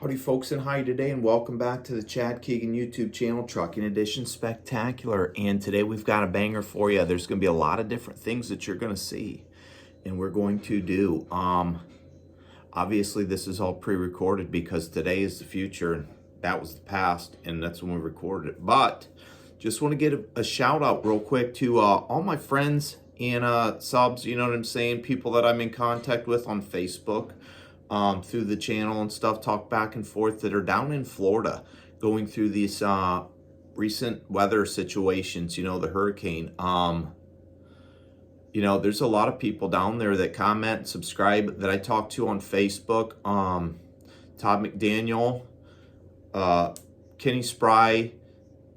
Howdy folks, and hi today, and welcome back to the Chad Keegan YouTube channel, Trucking Edition Spectacular. And today we've got a banger for you. There's going to be a lot of different things that you're going to see and we're going to do. Obviously this is all pre-recorded because today is the future and that was the past, and that's when we recorded it. But just want to get a shout out real quick to all my friends and subs, you know what I'm saying, people that I'm in contact with on Facebook, through the channel and stuff, talk back and forth, that are down in Florida going through these recent weather situations, you know, the hurricane. You know, there's a lot of people down there that comment and subscribe that I talk to on Facebook. Todd McDaniel, Kenny Spry,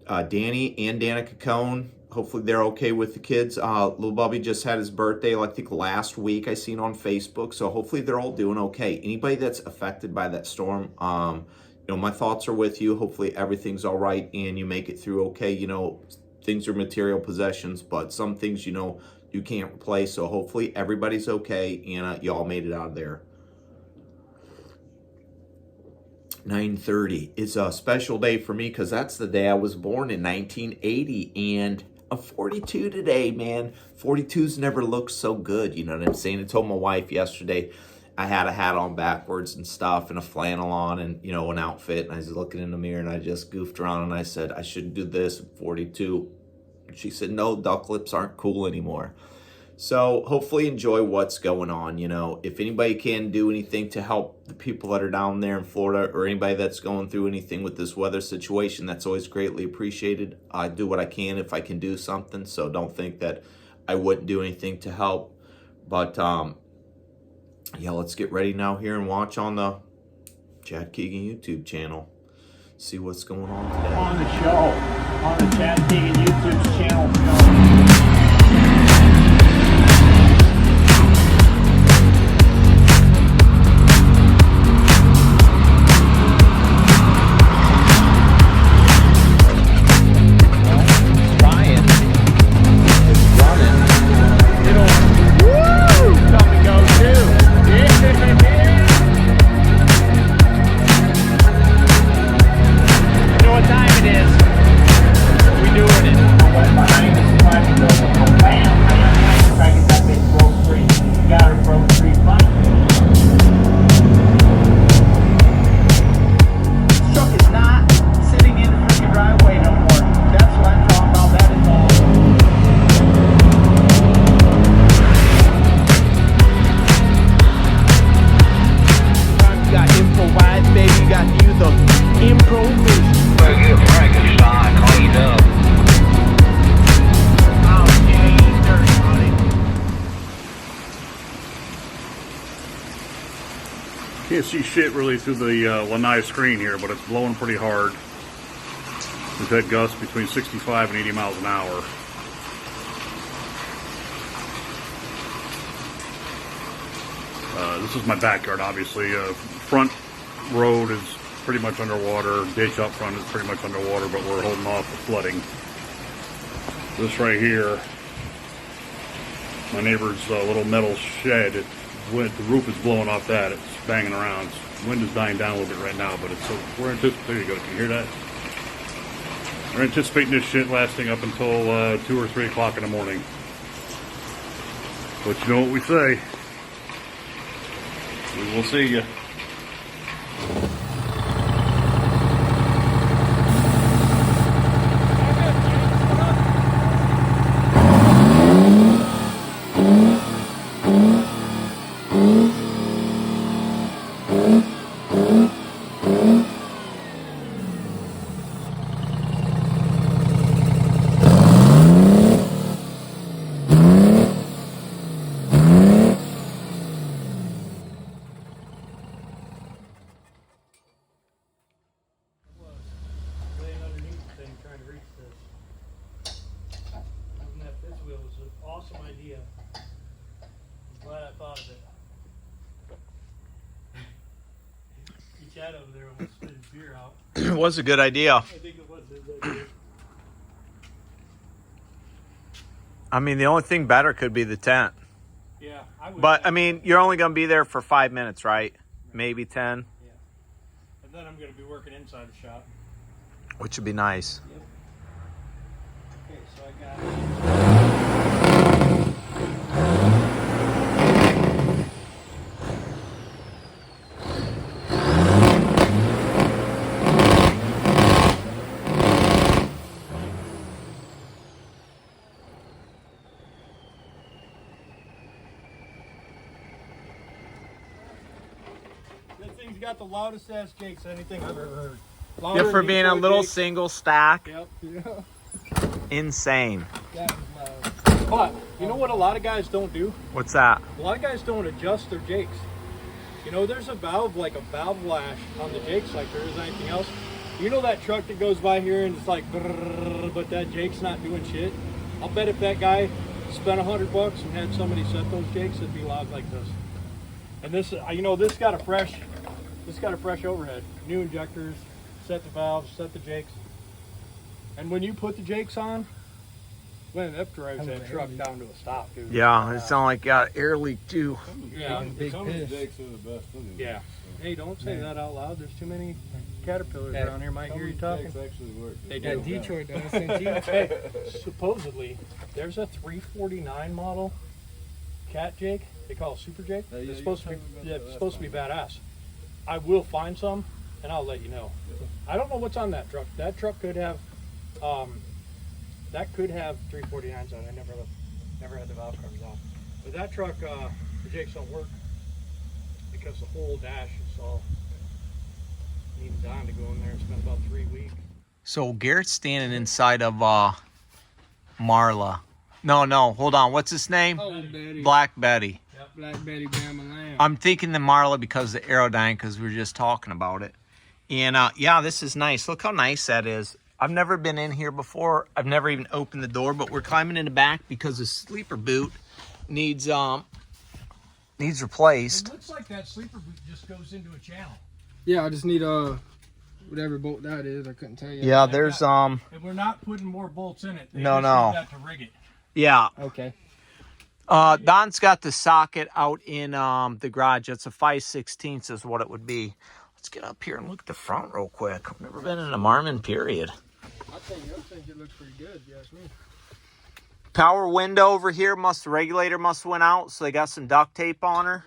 Danny and Danica Cone. Hopefully they're okay with the kids. Little Bubby just had his birthday, I think last week, I seen on Facebook. So hopefully they're all doing okay. Anybody that's affected by that storm, you know, my thoughts are with you. Hopefully everything's all right and you make it through okay. You know, things are material possessions, but some things, you know, you can't replace. So hopefully everybody's okay and you all made it out of there. 9:30. It's a special day for me because that's the day I was born in 1980, and I'm 42 today, man. 42's never looked so good, you know what I'm saying? I told my wife yesterday I had a hat on backwards and stuff and a flannel on and, you know, an outfit, and I was looking in the mirror and I just goofed around and I said, I shouldn't do this at 42. She said, no, duck lips aren't cool anymore. So hopefully enjoy what's going on. You know, if anybody can do anything to help the people that are down there in Florida, or anybody that's going through anything with this weather situation, that's always greatly appreciated. I do what I can if I can do something. So don't think that I wouldn't do anything to help. But yeah, let's get ready now here and watch on the Chad Keegan YouTube channel. See what's going on today. On the show, on the Chad Keegan YouTube channel. Can't see shit really through the lanai screen here, but it's blowing pretty hard. We've had gusts between 65 and 80 miles an hour. This is my backyard, obviously. Front road is pretty much underwater. Ditch up front is pretty much underwater, but we're holding off the flooding. This right here, my neighbor's little metal shed, the roof is blowing off that. It's banging around. Wind is dying down a little bit right now, but we're anticipating. There you go. Can you hear that? We're anticipating this shit lasting up until 2 or 3 o'clock in the morning. But you know what we say. We will see you. Awesome idea. I'm glad I thought of it. Chad over there almost spit his beer out. It was a good idea. I think it was his idea. I mean, the only thing better could be the tent. Yeah, I would. But, I mean, you're only going to be there for 5 minutes, right? Maybe 10. Yeah. And then I'm going to be working inside the shop. Which would be nice. Yep. Okay, so I got This thing's got the loudest ass jakes anything I've ever heard. Louder Yeah, for than being a Detroit little jakes. single stack. Yep. Yeah. Insane. That is loud. But you know what a lot of guys don't do? What's that? A lot of guys don't adjust their jakes. You know, there's a valve, like a valve lash on the jakes like there is anything else. You know that truck that goes by here and it's like, brrr, but that jake's not doing shit? I'll bet if that guy spent $100 and had somebody set those jakes, it'd be loud like this. And this, you know, this got a fresh overhead. New injectors, set the valves, set the jakes. And when you put the jakes on, man, that drives that truck down to a stop, dude. Yeah, it sounds like got air leak too. Yeah. Big jakes are the best anyway. Yeah. Hey, don't say that out loud. There's too many caterpillars around here. Might hear you talking. Jakes actually work. They Yeah, do. Detroit does. Hey, supposedly, there's a 349 model cat jake. They call it Super Jake. Yeah, It's you supposed to be, told me about yeah, that it's last supposed to be time. badass. I will find some, and I'll let you know. I don't know what's on that truck. That truck could have, that could have 349s on it. I never had the valve covers on. But that truck, the jakes don't work because the whole dash is all needing Don to go in there. It's been about 3 weeks. So Garrett's standing inside of Marla. No, hold on. What's his name? Oh, Betty. Black Betty. Black Betty Bama Lamb. I'm thinking the Marla because of the aerodyne, because we were just talking about it. And yeah, this is nice. Look how nice that is. I've never been in here before. I've never even opened the door, but we're climbing in the back because the sleeper boot needs replaced. It looks like that sleeper boot just goes into a channel. Yeah, I just need whatever bolt that is. I couldn't tell you. Yeah, there's And we're not putting more bolts in it. They No, just no. need that to rig it. yeah. Okay. Don's got the socket out in the garage. It's a 5/16 is what it would be. Let's get up here and look at the front real quick. I've never been in a Marmon, period. I think it looks pretty good. If you ask me. Power window over here. The regulator must went out, so they got some duct tape on her.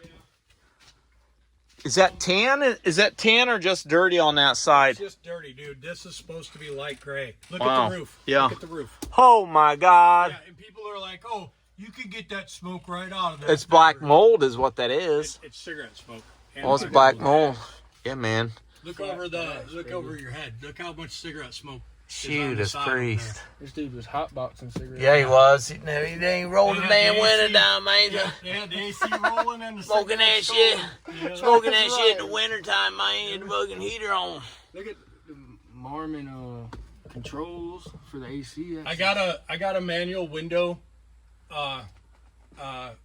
Is that tan? Is that tan or just dirty on that side? It's just dirty, dude. This is supposed to be light gray. Look Wow. at the roof. Yeah. Look at the roof. Oh my God. Yeah, and people are like, oh, you could get that smoke right out of there. It's black mold is what that is. It's cigarette smoke. And Oh, it's black mold. Yeah, man. Look over your head. Look how much cigarette smoke. Shoot, it's priest. This dude was hotboxing cigarettes. Yeah, he was. He ain't rolled the Yeah, damn the window AC. down, man. They had the AC rolling and the Smoking that cigarettes shit. going. Yeah. Smoking that shit in the wintertime, man. The fucking heater on. Look at the Marmon controls for the AC. I got a manual window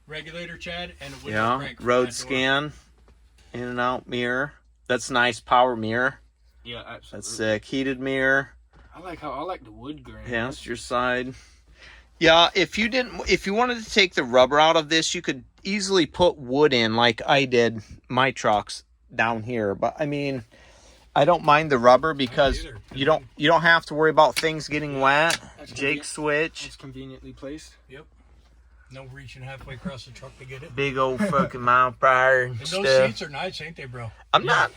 regulator, Chad, and a window Yeah, crank for road that door. scan, in and out mirror. That's nice. Power mirror. Yeah, absolutely. That's sick. Heated mirror. I like the wood grain. Yeah, that's your side. Yeah, if you wanted to take the rubber out of this, you could easily put wood in like I did my trucks down here. But I mean, I don't mind the rubber because either. you don't have to worry about things getting wet. That's Jake switch. It's conveniently placed. Yep. No reaching halfway across the truck to get it. Big old fucking mile prior and And those stuff. seats are nice, ain't they, bro? I'm not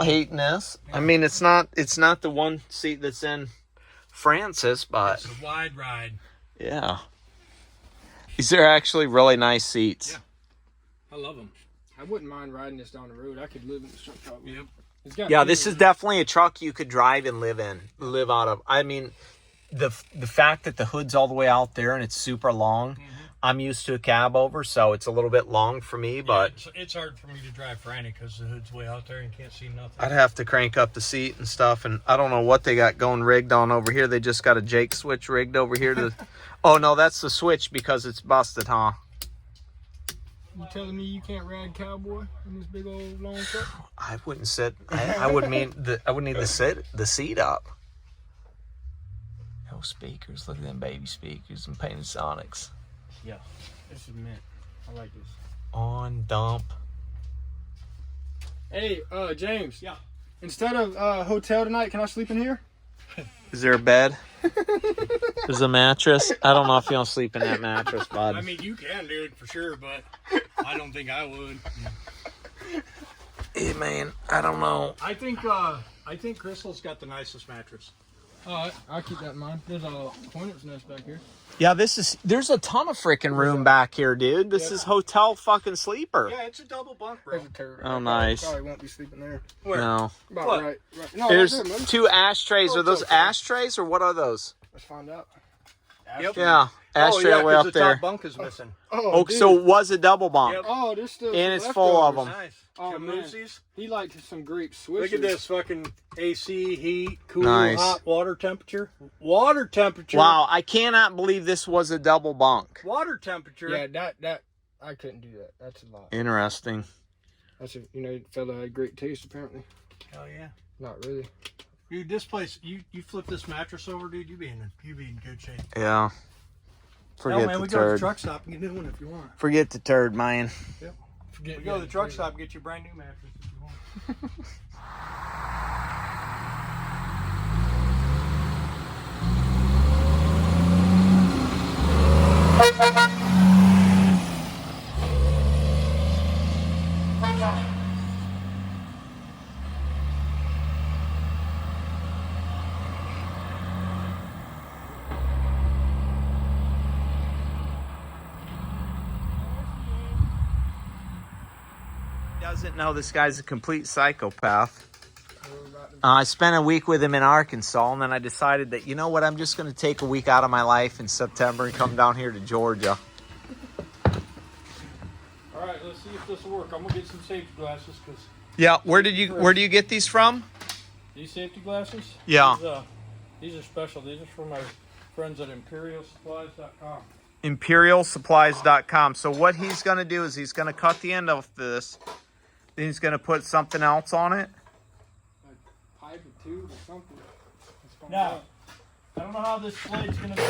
hating this. I mean, it's not the one seat that's in Francis, but It's a wide ride. yeah. These are actually really nice seats. Yeah. I love them. I wouldn't mind riding this down the road. I could live in the truck. Yep. It's got Yeah, this mirrors. is definitely a truck you could drive and live out of. I mean, the fact that the hood's all the way out there and it's super long. I'm used to a Cabover, so it's a little bit long for me, but It's hard for me to drive Franny because the hood's way out there and can't see nothing. I'd have to crank up the seat and stuff, and I don't know what they got going rigged on over here. They just got a Jake switch rigged over here to... Oh, no, that's the switch because it's busted, huh? You telling me you can't ride cowboy in this big old long truck? I wouldn't sit... I would need the seat up. No speakers. Look at them baby speakers and painted Sonics. Yeah. This is mint. I like this. On dump. Hey, James. Yeah. Instead of hotel tonight, can I sleep in here? Is there a bed? There's a mattress. I don't know if you want to sleep in that mattress, bud. I mean, you can, dude, for sure, but I don't think I would. Hey, man, I don't know. I think Crystal's got the nicest mattress. I'll keep that in mind. There's a hornet's nest back here. Yeah, there's a ton of freaking room back here, dude. This is hotel fucking sleeper. Yeah, it's a double bunk, bro. There's a turd. Oh, nice. Probably won't be sleeping there. Where? No. About What? right. No, There's right there, man. 2 ashtrays. Oh, Are those it's okay. ashtrays or what are those? Let's find out. Yep. Yeah, ashtray oh, yeah, way 'cause up the there. top bunk is missing. Oh, dude. so it was a double bunk. Yep. Oh, there's still And some it's full of leftovers. them. Nice. Oh, man. Jamoosi's. He liked some grape swishers. Look at this fucking AC, heat, cool, Nice. hot water temperature. Water temperature. Wow, I cannot believe this was a double bunk. Water temperature. Yeah, that I couldn't do that. That's a lot. Interesting. That's a fella had great taste apparently. Hell yeah. Not really. Dude, this place, you flip this mattress over, dude, you be in good shape. Yeah. Forget Hell, man, the we go to the turd. truck stop and get a new one if you want. Forget the turd, man. Forget We go to the truck stop and get you a brand new mattress if you want. Doesn't know this guy's a complete psychopath. I spent a week with him in Arkansas, and then I decided that, you know what, I'm just going to take a week out of my life in September and come down here to Georgia. All right, let's see if this will work. I'm gonna get some safety glasses because Yeah, where do you get these from? these safety glasses. Yeah. These are special. These are from my friends at ImperialSupplies.com. ImperialSupplies.com. So what he's going to do is he's going to cut the end of this, then he's going to put something else on it. Pipe or tube or something. Let's find Now, out. I don't know how this blade's gonna be.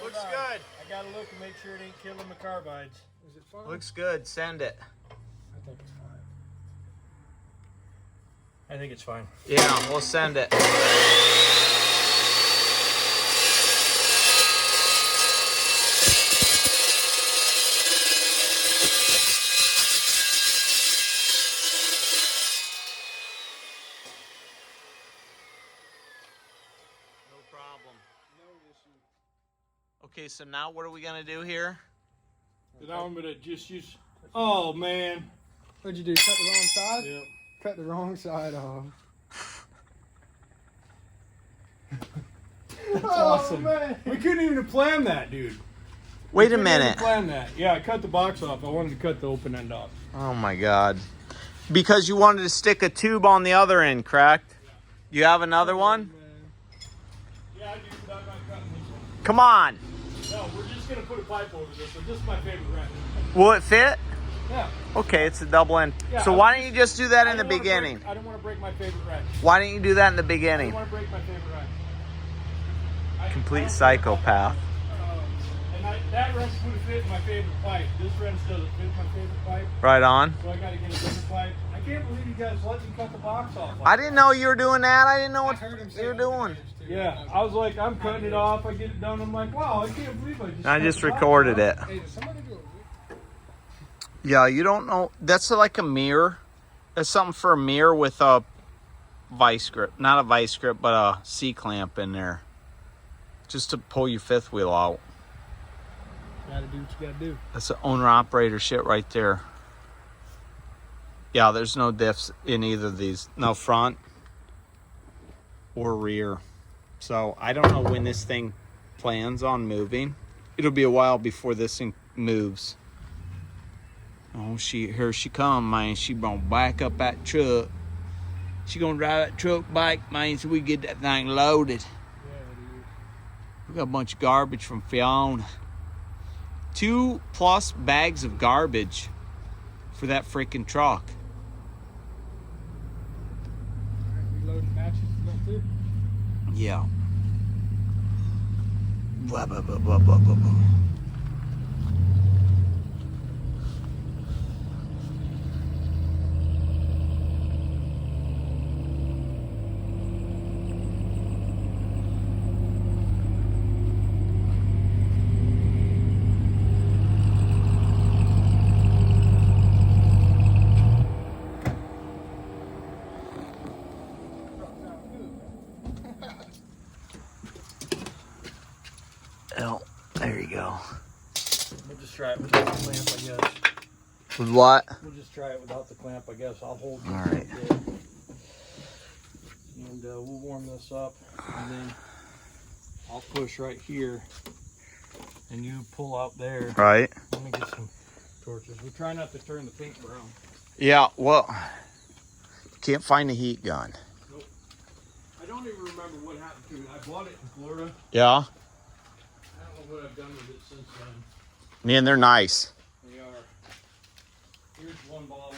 Looks good. I gotta look and make sure it ain't killing the carbides. Is it fine? Looks good. Send it. I think it's fine. I think it's fine. Yeah, we'll send it. No problem. Okay, so now what are we gonna do here? Now I'm gonna just use. Oh man. What'd you do? Cut the wrong side? Yep. Cut the wrong side off. That's awesome. Man. We couldn't even have planned that, dude. Wait a Couldn't even minute. plan that. Yeah, I cut the box off. I wanted to cut the open end off. Oh my God. Because you wanted to stick a tube on the other end, correct? You have another one? Yeah, I do. But I'm not cutting this one. Come on. No, we're just gonna put a pipe over this one. This is my favorite wrench. Will it fit? Yeah. Okay, it's a double end. Yeah, So why don't you just do that in the beginning? I don't want to break my favorite wrench. Why didn't you do that in the I beginning? don't want to break my favorite wrench. Complete psychopath. And that wrench would have fit my favorite pipe. This wrench doesn't fit my favorite pipe, Right on. so I got to get a different pipe. I can't believe you guys let me cut the box off. I didn't know you were doing that. I didn't know what heard him say you were it doing. too. Yeah, I was like, I'm cutting it off. I get it done. I'm like, wow, I can't believe I cut just the box recorded off. it. Hey, did somebody do it? Yeah, you don't know. That's like a mirror. That's something for a mirror with a vice grip. Not a vice grip, but a C-clamp in there. Just to pull your fifth wheel out. Gotta do what you gotta do. That's the owner-operator shit right there. Yeah, there's no diffs in either of these. No front or rear. So I don't know when this thing plans on moving. It'll be a while before this thing moves. Oh, here she come, man. She gonna back up that truck. She gonna drive that truck back, man, so we get that thing loaded. We got a bunch of garbage from Fiona. 2+ bags of garbage for that freaking truck. Reloading matches. That's it. Yeah. Blah, blah, blah, blah, blah, blah, blah. Oh, there you go. We'll just try it without the clamp, I guess. With what? We'll just try it without the clamp, I guess. I'll hold this. All right. And we'll warm this up, and then I'll push right here, and you pull out there. Right. Let me get some torches. We try not to turn the paint brown. Yeah, well, can't find a heat gun. Nope. I don't even remember what happened to it. I bought it in Florida. Yeah? I don't know what I've done with it since then. Man, they're nice. They are. Here's one bottle.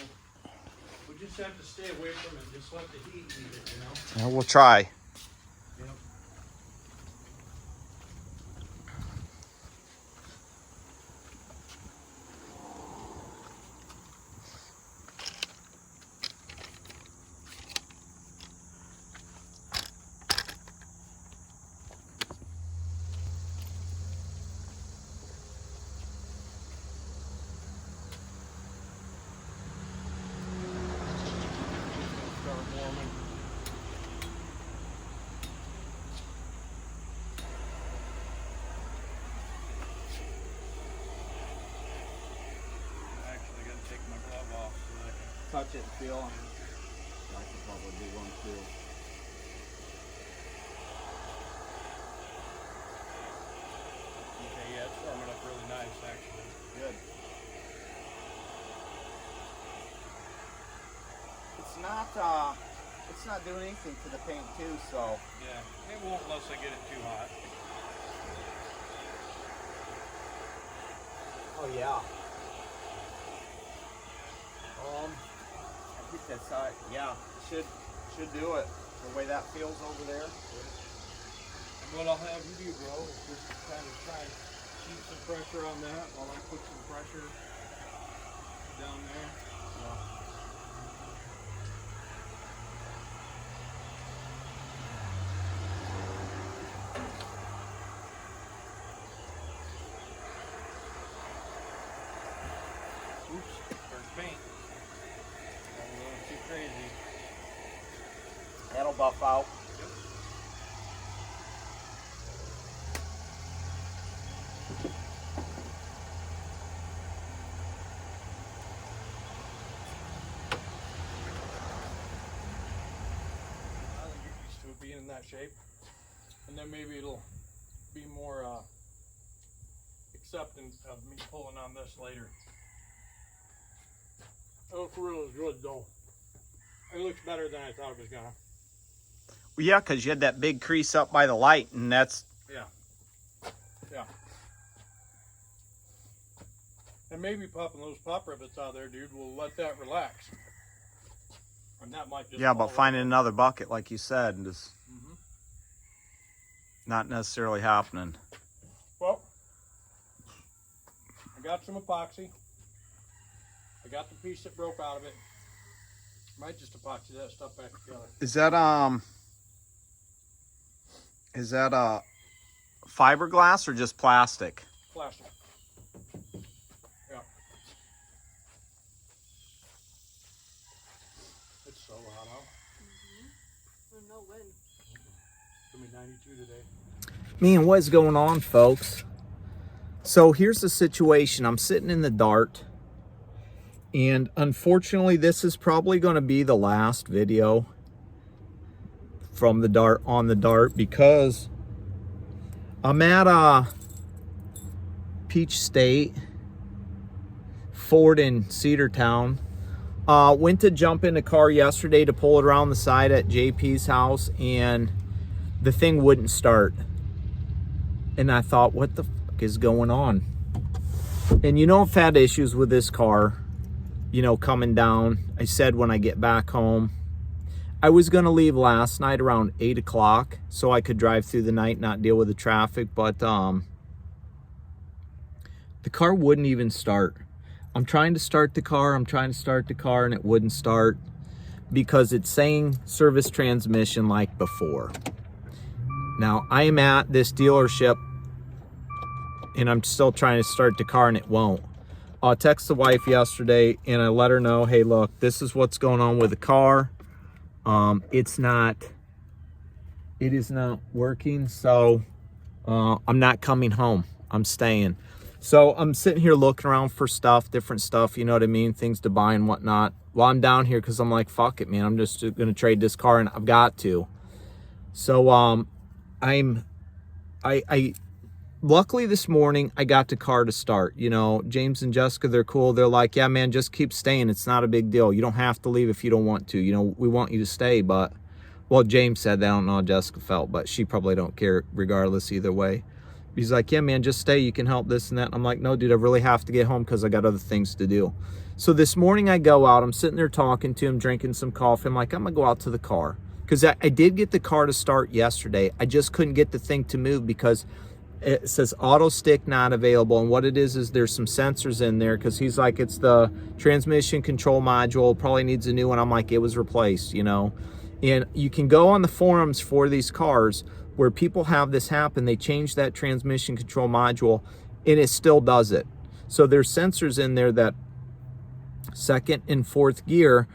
We just have to stay away from it. Just let the heat eat it, you know? Yeah, we'll try. Yep. Start warming. Actually, got to take my glove off so that I can touch it and feel it. I could probably do one too. Okay, yeah, it's warming up really nice, actually. Good. It's not doing anything to the paint too, so. Yeah, it won't unless I get it too hot. Oh yeah. I think that's yeah, should do it. The way that feels over there. And what I'll have you do, bro, is just kind of try and keep some pressure on that while I put some pressure down there. Oops, there's paint. I'm going too crazy. That'll buff out. Yep. I think you're used to it being in that shape. And then maybe it'll be more accepting of me pulling on this later. It looks really good though. It looks better than I thought it was gonna. Well, yeah, because you had that big crease up by the light, and that's. Yeah. Yeah. And maybe popping those pop rivets out there, dude, will let that relax. And that might just. Yeah, but fall finding right another bucket, like you said, is Mhm. not necessarily happening. Well, I got some epoxy. I got the piece that broke out of it. Might just epoxy that stuff back together. Is that fiberglass or just plastic? Plastic. Yeah. It's so hot out. There's no wind. It's gonna be 92 today. Man, what's going on, folks? So here's the situation. I'm sitting in the Dart, and unfortunately this is probably going to be the last video from the Dart on the Dart, because I'm at Peach State, Ford in Cedartown. Went to jump in the car yesterday to pull it around the side at JP's house, and the thing wouldn't start. And I thought, what the fuck is going on? And you know, I've had issues with this car, you know, coming down. I said when I get back home, I was going to leave last night around 8 o'clock so I could drive through the night, not deal with the traffic, but the car wouldn't even start. I'm trying to start the car, and it wouldn't start because it's saying service transmission like before. Now, I am at this dealership, and I'm still trying to start the car, and it won't. I texted the wife yesterday, and I let her know, hey, look, this is what's going on with the car. It is not working, so I'm not coming home. I'm staying. So I'm sitting here looking around for stuff, different stuff, you know what I mean, things to buy and whatnot. While I'm down here, because I'm like, fuck it, man. I'm just going to trade this car, and I've got to. So luckily this morning, I got the car to start. You know, James and Jessica, they're cool. They're like, yeah, man, just keep staying. It's not a big deal. You don't have to leave if you don't want to. You know, we want you to stay, but, well, James said that. I don't know how Jessica felt, but she probably don't care regardless either way. He's like, yeah, man, just stay. You can help this and that. I'm like, no, dude, I really have to get home because I got other things to do. So this morning I go out. I'm sitting there talking to him, drinking some coffee. I'm like, I'm going to go out to the car. Because I did get the car to start yesterday. I just couldn't get the thing to move because it says auto stick not available. And what it is there's some sensors in there, because he's like, it's the transmission control module, probably needs a new one. I'm like, it was replaced, you know. And you can go on the forums for these cars where people have this happen. They change that transmission control module and it still does it. So there's sensors in there that second and fourth gear,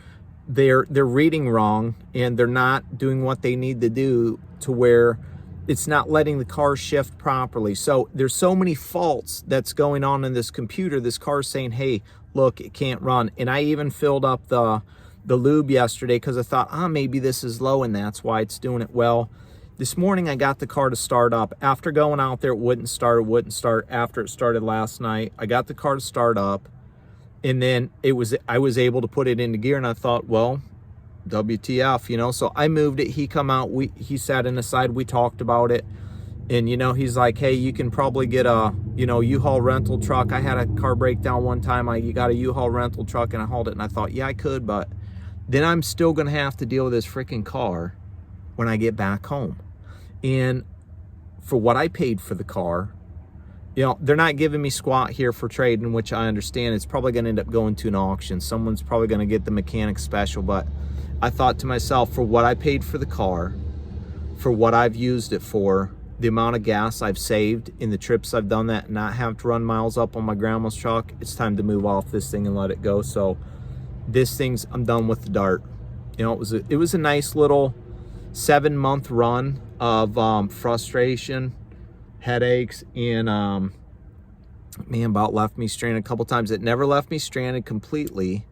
they're reading wrong, and they're not doing what they need to do to where it's not letting the car shift properly. So there's so many faults that's going on in this computer. This car's saying, hey, look, it can't run. And I even filled up the lube yesterday because I thought, maybe this is low and that's why it's doing it. Well, this morning I got the car to start up. After going out there, it wouldn't start. After it started last night, I got the car to start up, and then I was able to put it into gear, and I thought, well, WTF, you know. So I moved it. He come out. He sat in the side. We talked about it, and you know, he's like, hey, you can probably get a U-Haul rental truck. I had a car breakdown one time. You got a U-Haul rental truck, and I hauled it, and I thought, yeah, I could, but then I'm still gonna have to deal with this freaking car when I get back home. And for what I paid for the car, you know, they're not giving me squat here for trading, which I understand. It's probably going to end up going to an auction. Someone's probably going to get the mechanic special. But I thought to myself, for what I paid for the car, for what I've used it for, the amount of gas I've saved in the trips I've done that, not have to run miles up on my grandma's truck, it's time to move off this thing and let it go. So I'm done with the Dart. You know, it was a nice little 7-month run of frustration, headaches, and man, about left me stranded a couple times. It never left me stranded completely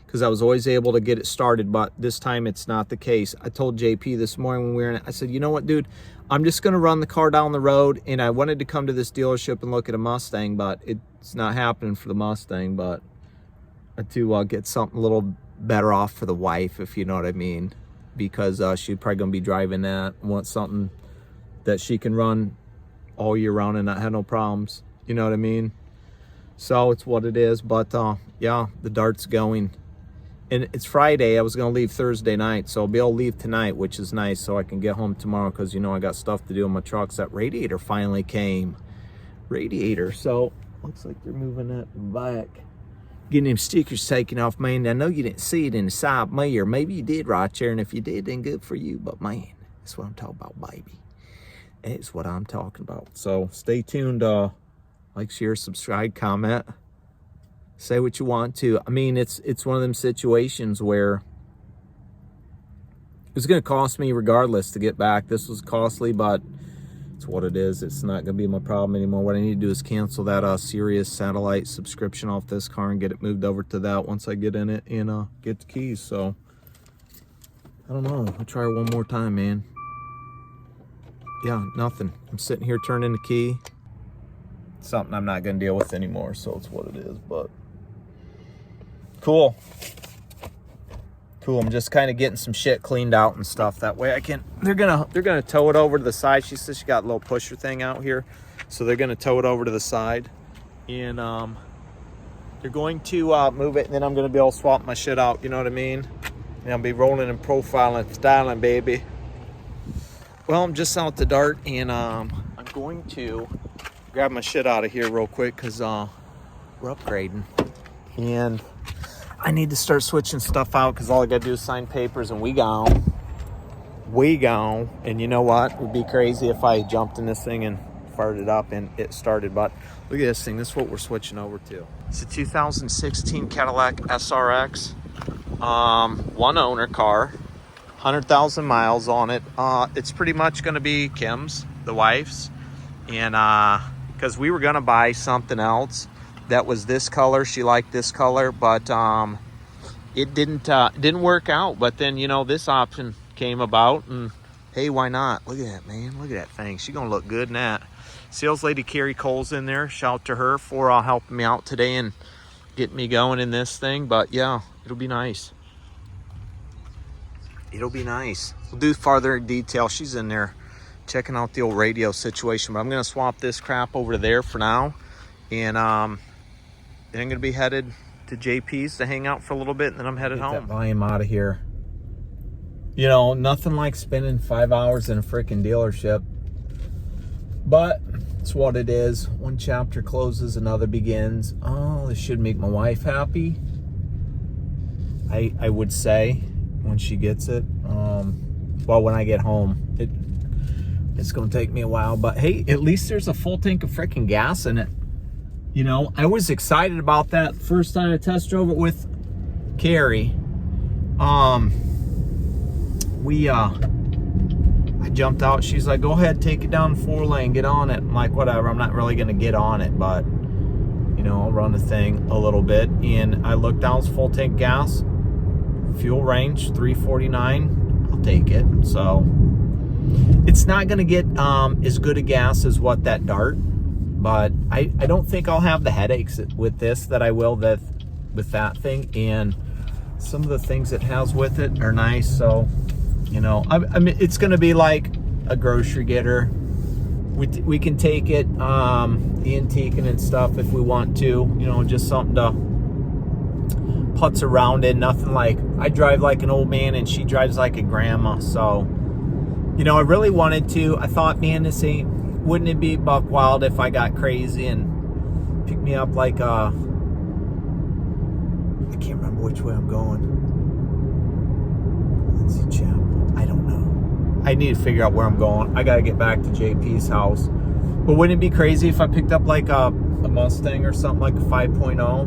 because I was always able to get it started, but this time it's not the case. I told JP this morning when we were in it, I said, you know what, dude, I'm just going to run the car down the road, and I wanted to come to this dealership and look at a Mustang, but it's not happening for the Mustang, but to get something a little better off for the wife, if you know what I mean, because she's probably going to be driving that, want something that she can run all year round and not have no problems, you know what I mean? So it's what it is. But yeah, the Dart's going, and it's Friday. I was going to leave Thursday night, so I'll be able to leave tonight, which is nice, so I can get home tomorrow, because you know I got stuff to do in my trucks. That radiator finally came. So looks like they're moving that back, getting them stickers taken off, man. I know you didn't see it in the side mirror. Maybe you did right there, and if you did, then good for you. But man, that's what I'm talking about, baby. It's what I'm talking about. So stay tuned. Like, share, subscribe, comment, say what you want to. I mean, it's one of them situations where it's going to cost me regardless to get back. This was costly, but it's what it is. It's not going to be my problem anymore. What I need to do is cancel that Sirius satellite subscription off this car and get it moved over to that once I get in it and get the keys. So I don't know. I'll try one more time, man. Yeah, nothing. I'm sitting here turning the key. Something I'm not going to deal with anymore, so it's what it is. But cool. I'm just kind of getting some shit cleaned out and stuff. That way I can. They're gonna tow it over to the side. She says she got a little pusher thing out here, so they're gonna tow it over to the side, and they're going to move it, and then I'm gonna be able to swap my shit out. You know what I mean? And I'll be rolling and profiling, styling, baby. Well, I'm just out the Dart, and I'm going to grab my shit out of here real quick because we're upgrading. And I need to start switching stuff out because all I got to do is sign papers, and we gone. We gone. And you know what? It would be crazy if I jumped in this thing and farted up and it started. But look at this thing. This is what we're switching over to. It's a 2016 Cadillac SRX. One owner car. 100,000 miles on it. It's pretty much going to be Kim's, the wife's. And because we were going to buy something else that was this color. She liked this color, but it didn't work out. But then, you know, this option came about, and hey, why not? Look at that, man. Look at that thing. She's gonna look good in that. Sales lady Carrie Cole's in there. Shout to her for helping me out today and getting me going in this thing. But yeah, it'll be nice. It'll be nice. We'll do farther detail. She's in there checking out the old radio situation. But I'm gonna swap this crap over to there for now, and then I'm gonna be headed to JP's to hang out for a little bit, and then I'm headed home. Get that volume out of here. You know, nothing like spending 5 hours in a freaking dealership, but it's what it is. One chapter closes, another begins. Oh, this should make my wife happy. I would say when she gets it. Well, when I get home, it's gonna take me a while, but hey, at least there's a full tank of freaking gas in it. You know, I was excited about that first time I test drove it with Carrie. I jumped out. She's like, go ahead, take it down 4-lane, get on it. I'm like, whatever, I'm not really gonna get on it, but you know, I'll run the thing a little bit. And I looked down, it's full tank gas, fuel range 349. I'll take it. So it's not gonna get as good a gas as what that Dart, but I don't think I'll have the headaches with this that I will with that thing. And some of the things it has with it are nice. So, you know, I mean, it's going to be like a grocery getter. We can take it antiquing and stuff if we want to. You know, just something to putz around in. Nothing like, I drive like an old man and she drives like a grandma. So, you know, I really wanted to. I thought, man, wouldn't it be buck wild if I got crazy and picked me up like I can't remember which way I'm going. Let's see, Chapel. I don't know. I need to figure out where I'm going. I got to get back to JP's house. But wouldn't it be crazy if I picked up like a Mustang or something, like a 5.0,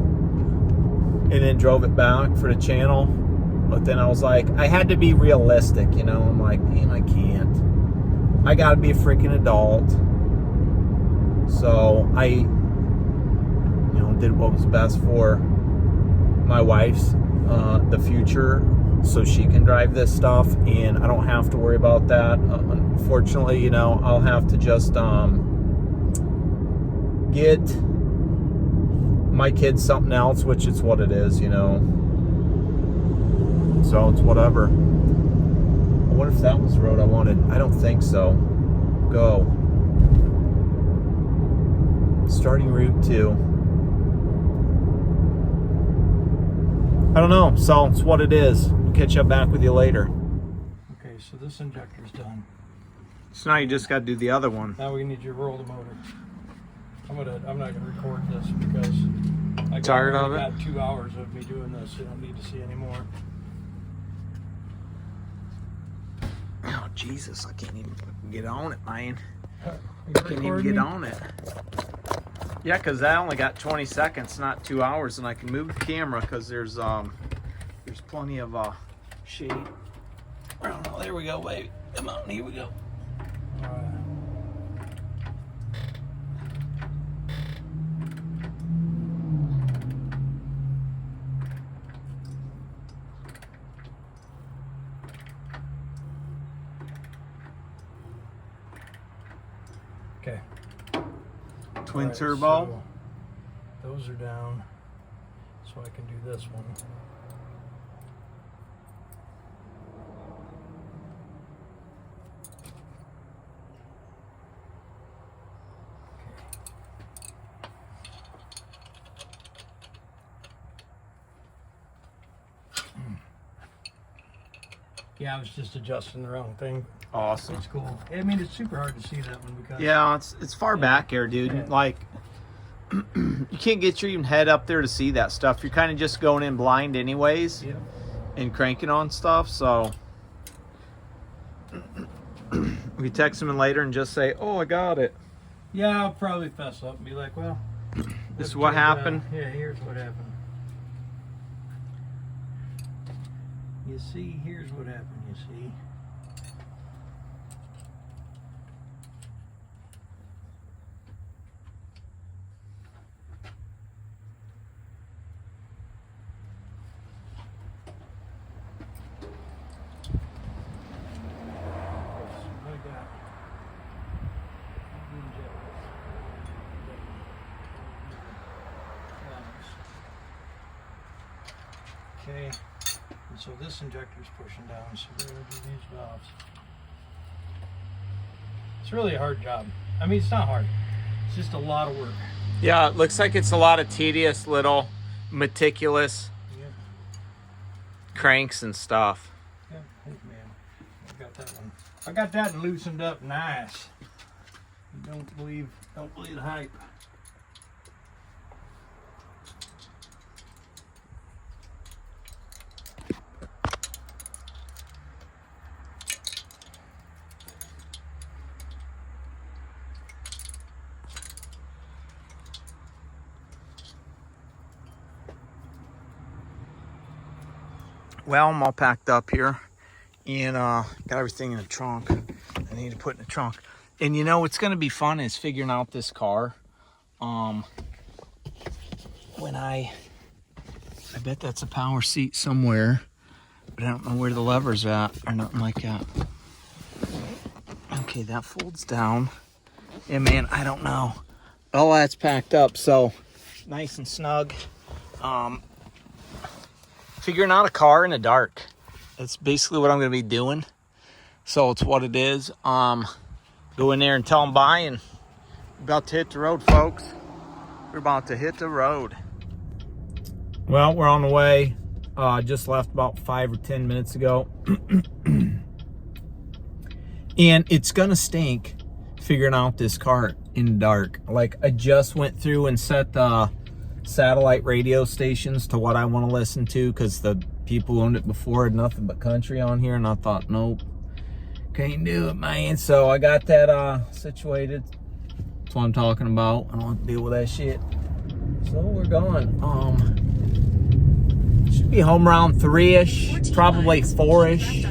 and then drove it back for the channel? But then I was like, I had to be realistic, you know? I'm like, man, I can't. I got to be a freaking adult. So I, you know, did what was best for my wife's the future, so she can drive this stuff, and I don't have to worry about that. Unfortunately, you know, I'll have to just get my kids something else, which is what it is, you know. So it's whatever. I wonder if that was the road I wanted. I don't think so. Go. Starting route 2. I don't know, so it's what it is. We'll catch up back with you later. Okay, so this injector's done. So now you just got to do the other one. Now we need you to roll the motor. I'm not gonna record this because I got 2 hours of me doing this. You don't need to see anymore. Oh Jesus, I can't even get on it, man. You Can't even recording get me? on it. Yeah, because I only got 20 seconds, not 2 hours, and I can move the camera because there's plenty of shade. I don't know. There we go, baby. Come on, here we go. Okay. Twin Alright, turbo. so those are down, so I can do this one. Yeah, I was just adjusting the wrong thing. Awesome. It's cool. I mean, it's super hard to see that one because Yeah, it's far back here, dude. Yeah. Like, you can't get your even head up there to see that stuff. You're kind of just going in blind anyways Yeah. and cranking on stuff. So we text him in later and just say, oh, I got it. Yeah, I'll probably fess up and be like, well, This is what happened. Yeah, here's what happened. You see, here's what happened, you see. I got okay, and so this injector's pushing down, so we're going to do these valves. It's really a hard job. I mean, it's not hard. It's just a lot of work. Yeah, it looks like it's a lot of tedious little meticulous Yeah, cranks and stuff. yeah, hey man, I got that one. I got that loosened up nice. You don't believe the hype. Well, I'm all packed up here and got everything in the trunk I need to put in the trunk. And you know what's going to be fun is figuring out this car. When I bet that's a power seat somewhere, but I don't know where the lever's at or nothing like that. Okay, that folds down. And man, I don't know. All that's packed up, so nice and snug. Figuring out a car in the dark. That's basically what I'm going to be doing. So it's what it is. Go in there and tell them bye, and we're about to hit the road, folks. We're about to hit the road. Well, we're on the way. Just left about 5 or 10 minutes ago. And it's going to stink figuring out this car in the dark. Like, I just went through and set the satellite radio stations to what I want to listen to, because the people who owned it before had nothing but country on here, and I thought, nope, can't do it, man. So I got that situated. That's what I'm talking about. I don't have to deal with that shit. So we're going. Should be home around 3-ish, probably 4-ish,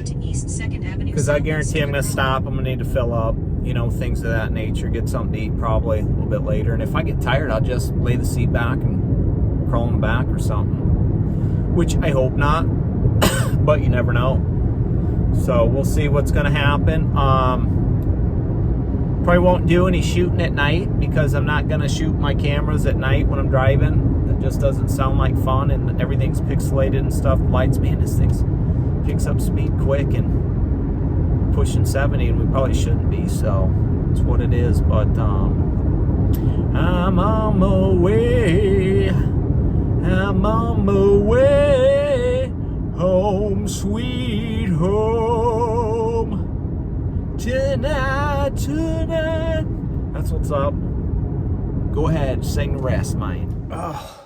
because I guarantee I'm gonna stop. I'm gonna need to fill up, you know, things of that nature, get something to eat probably a little bit later. And if I get tired, I'll just lay the seat back and crawl in back or something, which I hope not, but you never know. So we'll see what's gonna happen. Probably won't do any shooting at night, because I'm not gonna shoot my cameras at night when I'm driving. It just doesn't sound like fun, and everything's pixelated and stuff. Lights, man, this thing picks up speed quick, and pushing 70, and we probably shouldn't be, so it's what it is. But I'm on my way. I'm on my way home, sweet home. Tonight. That's what's up. Go ahead, sing the rest, man. Oh,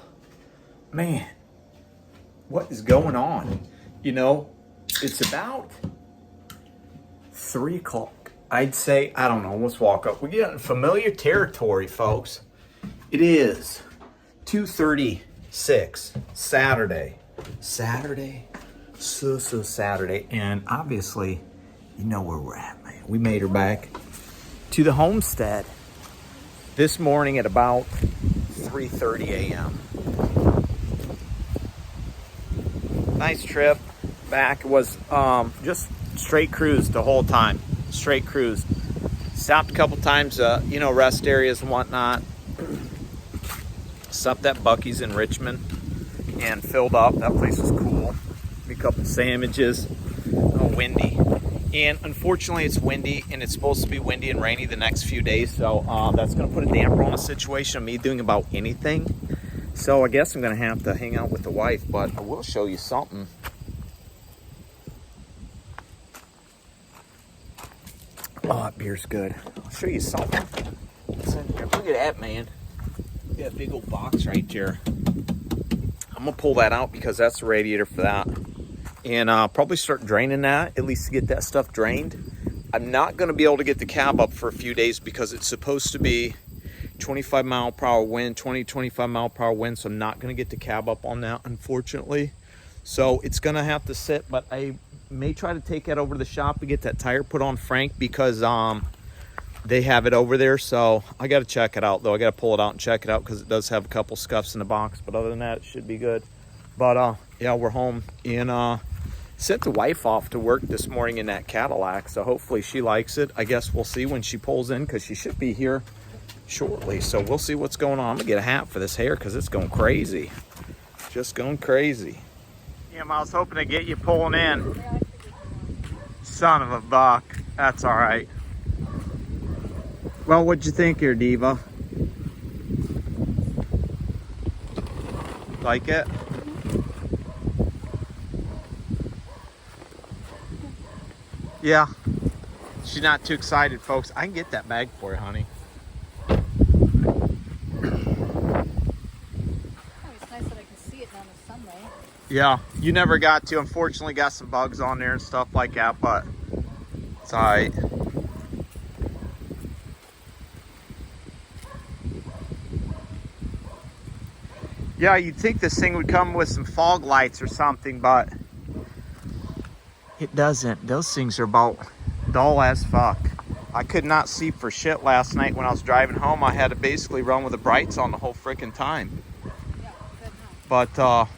man. What is going on? You know, it's about 3 o'clock. I'd say, I don't know, let's walk up. We get in familiar territory, folks. It is 2:36, Saturday. Saturday, and obviously, you know where we're at, man. We made her back to the homestead this morning at about 3:30 a.m. Nice trip back. It was just straight cruise the whole time. Straight cruise. Stopped a couple times, you know, rest areas and whatnot. Stopped at Buc-ee's in Richmond and filled up. That place was cool. A couple sandwiches. Windy. And unfortunately, it's windy, and it's supposed to be windy and rainy the next few days. So that's going to put a damper on the situation of me doing about anything. So I guess I'm going to have to hang out with the wife, but I will show you something. Oh, that beer's good. I'll show you something. What's in here? Look at that, man. Look at that big old box right there. I'm gonna pull that out because that's the radiator for that. And probably start draining that, at least to get that stuff drained. I'm not gonna be able to get the cab up for a few days because it's supposed to be 25 mile per hour wind, 25 mile per hour wind. So I'm not gonna get the cab up on that, unfortunately. So it's gonna have to sit, but I may try to take that over to the shop and get that tire put on Frank because they have it over there. So I got to check it out though. I got to pull it out and check it out because it does have a couple scuffs in the box, but other than that, it should be good. But yeah, we're home and sent the wife off to work this morning in that Cadillac. So hopefully she likes it. I guess we'll see when she pulls in because she should be here shortly. So we'll see what's going on. I'm gonna get a hat for this hair because it's going crazy. Just going crazy. Yeah, I was hoping to get you pulling in. Son of a buck. That's all right. Well, what'd you think here, Diva? Like it? Yeah. She's not too excited, folks. I can get that bag for you, honey. Oh, it's nice that I can see it now in the sunlight. Yeah, you never got to. Unfortunately, got some bugs on there and stuff like that, but it's all right. Yeah, you'd think this thing would come with some fog lights or something, but it doesn't. Those things are about dull as fuck. I could not see for shit last night when I was driving home. I had to basically run with the brights on the whole freaking time. Yeah, good, huh? But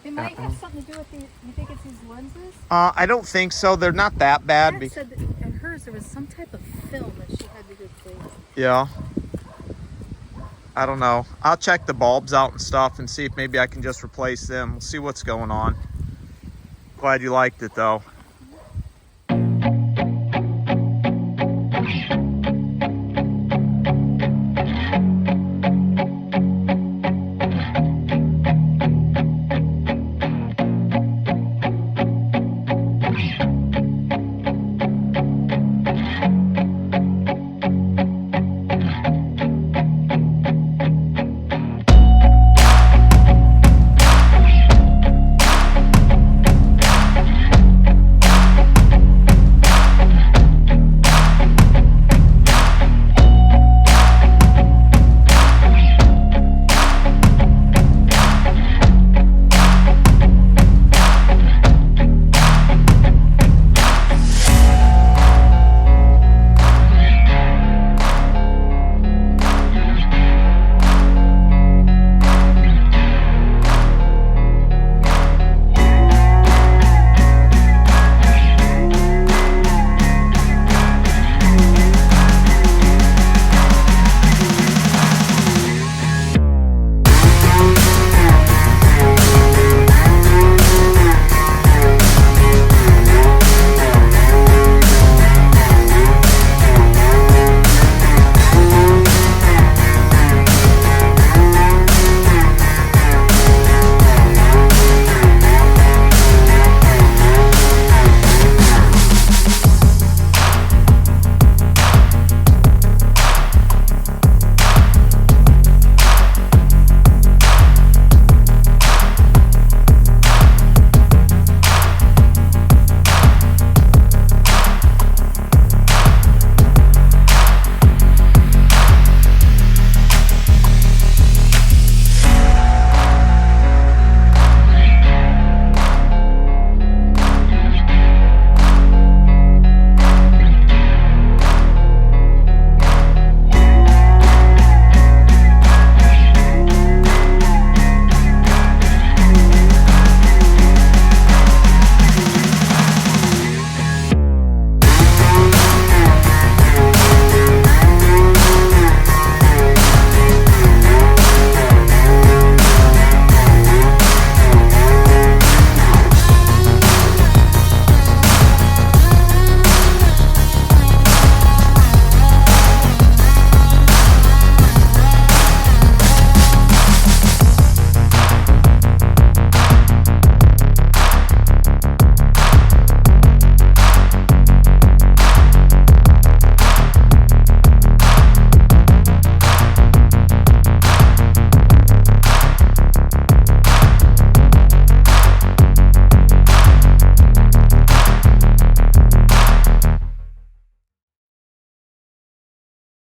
It might have something to do with the, you think it's these lenses? I don't think so. They're not that bad. Dad said that in hers there was some type of film that she had to replace. Yeah. I don't know. I'll check the bulbs out and stuff and see if maybe I can just replace them. We'll see what's going on. Glad you liked it though.